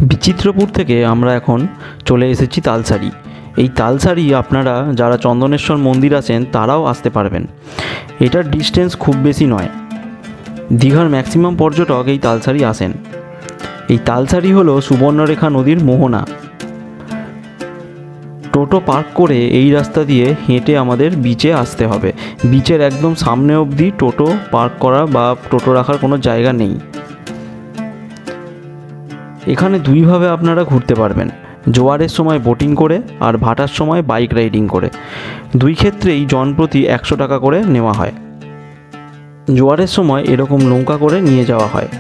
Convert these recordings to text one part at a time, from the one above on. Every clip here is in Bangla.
বিচিত্রপুর থেকে আমরা এখন চলে এসেছি তালসারি। এই তালসারি আপনারা যারা চন্দনেশ্বর মন্দির আছেন তারাও আসতে পারবেন। এটার ডিস্টেন্স খুব বেশি নয়। দীঘার ম্যাক্সিমাম পর্যটক এই তালসারি আসেন। এই তালসারি হলো সুবর্ণরেখা নদীর মোহনা। টোটো পার্ক করে এই রাস্তা দিয়ে হেঁটে আমাদের বিচে আসতে হবে। বিচের একদম সামনে অবধি টোটো পার্ক করা বা টোটো রাখার কোনো জায়গা নেই। এখানে দুইভাবে আপনারা ঘুরতে পারবেন, জোয়ারের সময় বোটিং করে আর ভাটার সময় বাইক রাইডিং করে। দুই ক্ষেত্রেই জনপ্রতি 100 টাকা করে নেওয়া হয়। জোয়ারের সময় এরকম নৌকা করে নিয়ে যাওয়া হয়।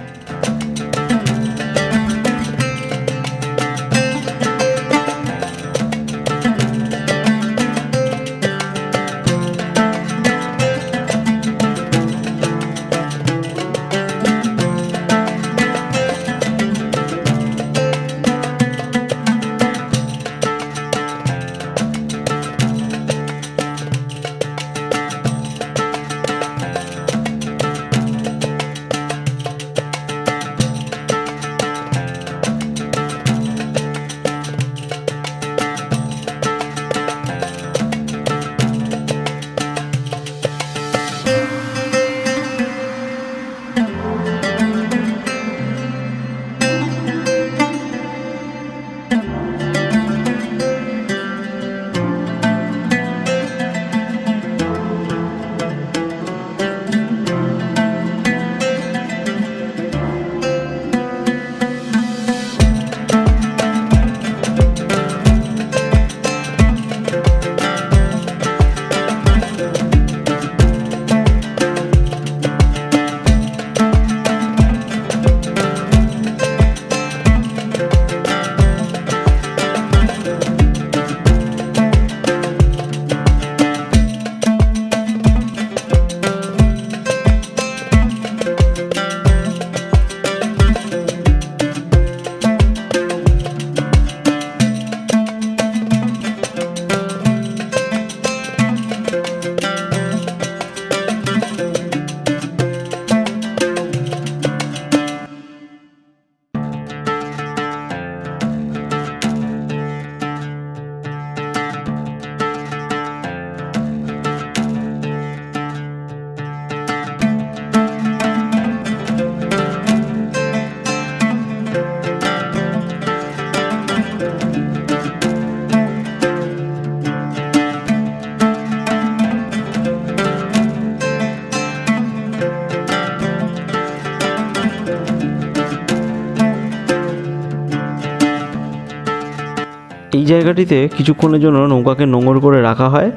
এই জায়গাটিতে কিছুক্ষণের জন্য নৌকাকে নোঙর করে রাখা হয়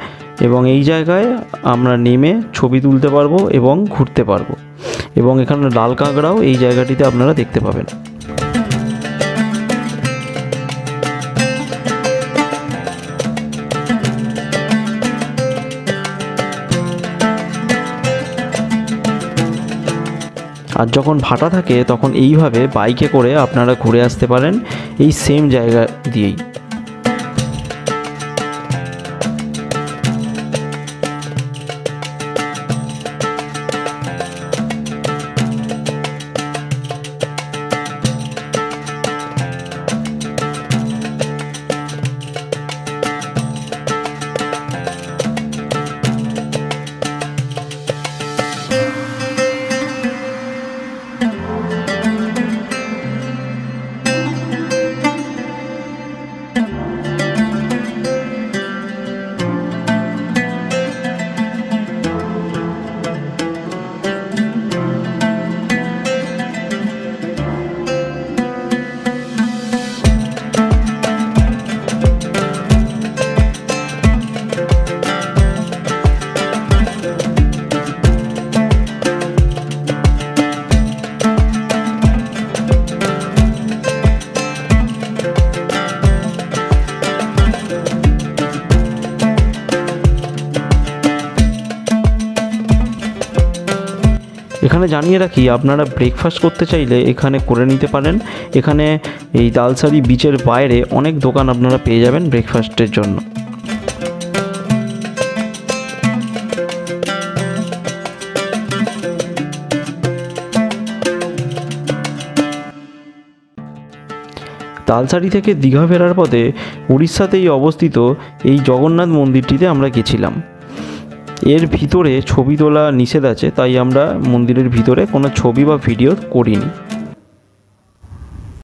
এবং এই জায়গায় আমরা নেমে ছবি তুলতে পারবো এবং ঘুরতে পারবো। এবং এখানে লাল কাঁকড়াও এই জায়গাটিতে আপনারা দেখতে পাবেন। আর যখন ভাটা থাকে তখন এইভাবে বাইকে করে আপনারা ঘুরে আসতে পারেন এই সেম জায়গা দিয়েই। এখানে জানিয়ে রাখি, আপনারা ব্রেকফাস্ট করতে চাইলে এখানে করে নিতে পারেন। এখানে এই তালসারি বিচের বাইরে অনেক দোকান আপনারা পেয়ে যাবেন ব্রেকফাস্টের জন্য। তালসারি থেকে দীঘা ফেরার পথে উড়িষ্যাতেই অবস্থিত এই জগন্নাথ মন্দিরটিতে আমরা গেছিলাম। এর ভিতরে ছবি তোলা নিষেধ আছে, তাই আমরা মন্দিরের ভিতরে কোনো ছবি বা ভিডিও করিনি।